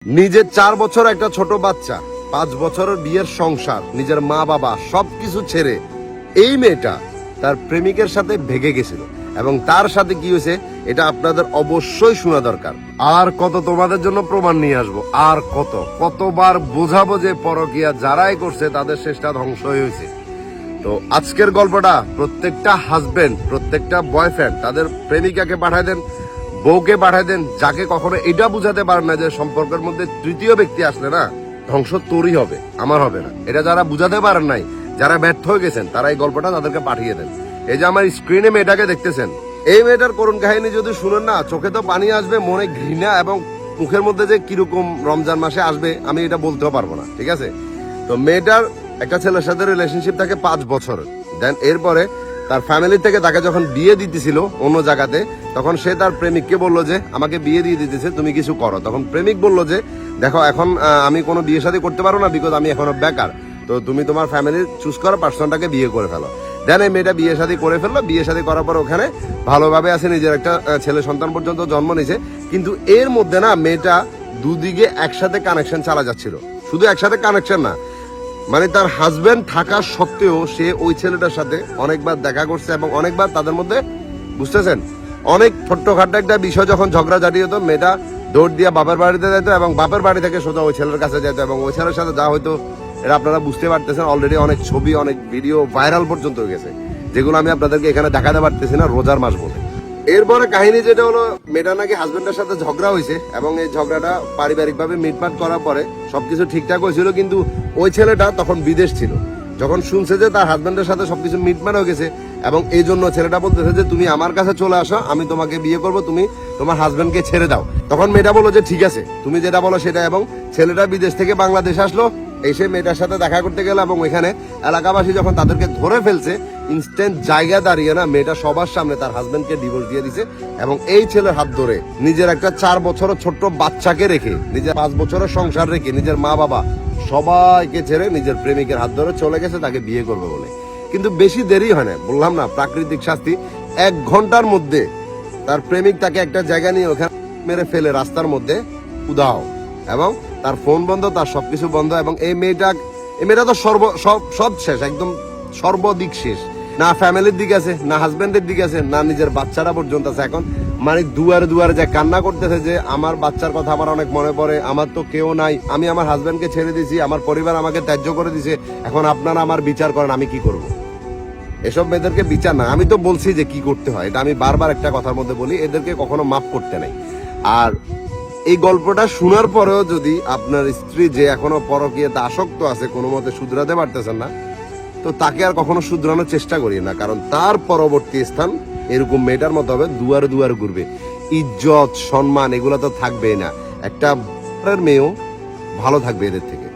নিজের 4 বছর একটা ছোট বাচ্চা, 5 বছরের বিয়ের সংসার, নিজের মা বাবা সবকিছু ছেড়ে এই মেয়েটা তার প্রেমিকের সাথে ভেগে গেছিল। এবং তার সাথে কি হয়েছে এটা আপনাদের অবশ্যই শোনা দরকার। আর কত তোমাদের জন্য প্রমাণ নিয়ে আসবো, আর কতবার বোঝাবো যে পরকিয়া যারাই করছে তাদের শেষটা ধ্বংস হয়েছে। তো আজকের গল্পটা প্রত্যেকটা হাজবেন্ড, প্রত্যেকটা বয়ফ্রেন্ড তাদের প্রেমিকাকে পাঠায় দেন, বউকে পাঠায় দেন, যাকে কখনো এটা বুঝাতে পারেন না যে সম্পর্কের মধ্যে তৃতীয় ব্যক্তি আসলে না ধ্বংস তোরই হবে, আমার হবে না। এটা যারা বুঝাতে পারেন নাই, যারা ব্যর্থ হয়ে গেছেন, তারা এই গল্পটা তাদেরকে পাঠিয়ে দেন। এই যে আমার স্ক্রিনে মেয়েটাকে দেখতেছেন, এই মেয়েটার করুণ কাহিনী যদি শুনেন না, চোখে তো পানি আসবে, মনে ঘৃণা এবং মুখের মধ্যে যে কিরকম রমজান মাসে আসবে আমি এটা বলতেও পারবো না, ঠিক আছে? তো মেয়েটার একটা ছেলের সাথে রিলেশনশিপ থাকে 5 বছর। দেন এরপরে তার ফ্যামিলি থেকে তাকে যখন বিয়ে দিতেছিল অন্য জায়গাতে, তখন সে তার প্রেমিককে বললো যে আমাকে বিয়ে দিয়ে দিতেছে, তুমি কিছু করো। তখন প্রেমিক বললো যে দেখো এখন আমি কোনো বিয়ে শাদী করতে পারবো না, বিকজ আমি এখনো বেকার, তো তুমি তোমার ফ্যামিলির চুজ করা পার্সনটাকে বিয়ে করে ফেলো। দেন এই মেয়েটা বিয়ে শাদী করে ফেললো। বিয়ে শাদী করার পর ওখানে ভালোভাবে আছে, নিজের একটা ছেলে সন্তান পর্যন্ত জন্ম নিয়েছে। কিন্তু এর মধ্যে না মেয়েটা দুদিকে একসাথে কানেকশন চালা যাচ্ছিল। শুধু একসাথে কানেকশন না, মানে তার হাজবেন্ড থাকা সত্ত্বেও সে ওই ছেলেটার সাথে অনেকবার দেখা করছে এবং অনেকবার তাদের মধ্যে, বুঝতেছেন, অনেক ছোট্টখাটো একটা বিষয় যখন ঝগড়াঝাটি হতো, মেয়েটা দৌড় দিয়ে বাপের বাড়িতে যেত এবং বাপের বাড়ি থেকে সোজা ওই ছেলের কাছে যেত এবং ওই ছেলের সাথে যা হয়তো এটা আপনারা বুঝতে পারতেছেন। অলরেডি অনেক ছবি, অনেক ভিডিও ভাইরাল পর্যন্ত হয়ে গেছে, যেগুলো আমি আপনাদেরকে এখানে দেখাতে পারতেছি না রোজার মাস বলে। এরপরে কাহিনী যেটা হলো, মেয়েটা নাকি হাজবেন্ডের সাথে ঝগড়া হয়েছে এবং এই ঝগড়াটা পারিবারিক ভাবে মিটমাট করার পরে সবকিছু ঠিকঠাক হয়েছিল। কিন্তু ওই ছেলেটা তখন বিদেশ ছিল। যখন শুনছে যে তার হাজবেন্ডের সাথে সবকিছু মিটমাট হয়ে গেছে এবং এই জন্য ছেলেটা বলতেছে যে তুমি আমার কাছে চলে আসো, আমি তোমাকে বিয়ে করব, তুমি তোমার হাজবেন্ডকে ছেড়ে দাও। তখন মেয়েটা বললো যে ঠিক আছে, তুমি যেটা বলো সেটা। এবং ছেলেটা বিদেশ থেকে বাংলাদেশে আসলো, এসে মেয়েটার সাথে দেখা করতে গেল এবং ওইখানে এলাকাবাসী যখন তাদেরকে ধরে ফেলছে, ইনস্ট্যান্ট জায়গা দাঁড়িয়ে না মেয়েটা সবার সামনে তার হাজবেন্ডকে ডিভোর্স দিয়ে দিছে এবং এই ছেলের হাত ধরে নিজের একটা 4 বছরের ছোট্ট বাচ্চাকে রেখে, নিজের 5 বছরের সংসার রেখে, নিজের মা বাবা সবাইকে ছেড়ে নিজের প্রেমিকের হাত ধরে চলে গেছে তাকে বিয়ে করবে বলে। কিন্তু বেশি দেরি হয় না, বললাম না প্রাকৃতিক শাস্তি। 1 ঘন্টার মধ্যে তার প্রেমিক তাকে একটা জায়গা নিয়ে ওখানে মেরে ফেলে রাস্তার মধ্যে উধাও, এবং তার ফোন বন্ধ, তার সবকিছু বন্ধ। এবং এই মেয়েটা তো সব শেষ, একদম সর্বদিক শেষ। না ফ্যামিলির দিকে আছে, না হাজবেন্ডের দিকে আছে, না নিজের বাচ্চারা পর্যন্ত আছে। এখন মানে দুয়ারে দুয়ারে যে কান্না করতেছে যে আমার বাচ্চার কথা আমার অনেক মনে পড়ে, আমার তো কেউ নাই, আমি আমার হাজবেন্ডকে ছেড়ে দিয়েছি, আমার পরিবার আমাকে ত্যায্য করে দিছে, এখন আপনারা আমার বিচার করেন, আমি কি করব? এসব মেয়েদেরকে বিচার না, আমি তো বলছি যে কি করতে হয়, এটা আমি বারবার একটা কথার মধ্যে বলি, এদেরকে কখনো মাফ করতে নাই। আর এই গল্পটা শোনার পরেও যদি আপনার স্ত্রী যে এখনো পরকীয়াতে আসক্ত আছে, কোনো মতে শুধরাতে পারতেছেন না, তো তাকে আর কখনো শুধরানোর চেষ্টা করি না, কারণ তার পরবর্তী স্থান এরকম মেয়েটার মতো হবে, দুয়ারে দুয়ারে ঘুরবে। ইজ্জত সম্মান এগুলো তো থাকবেই না, একটা মেয়েও ভালো থাকবে এদের থেকে।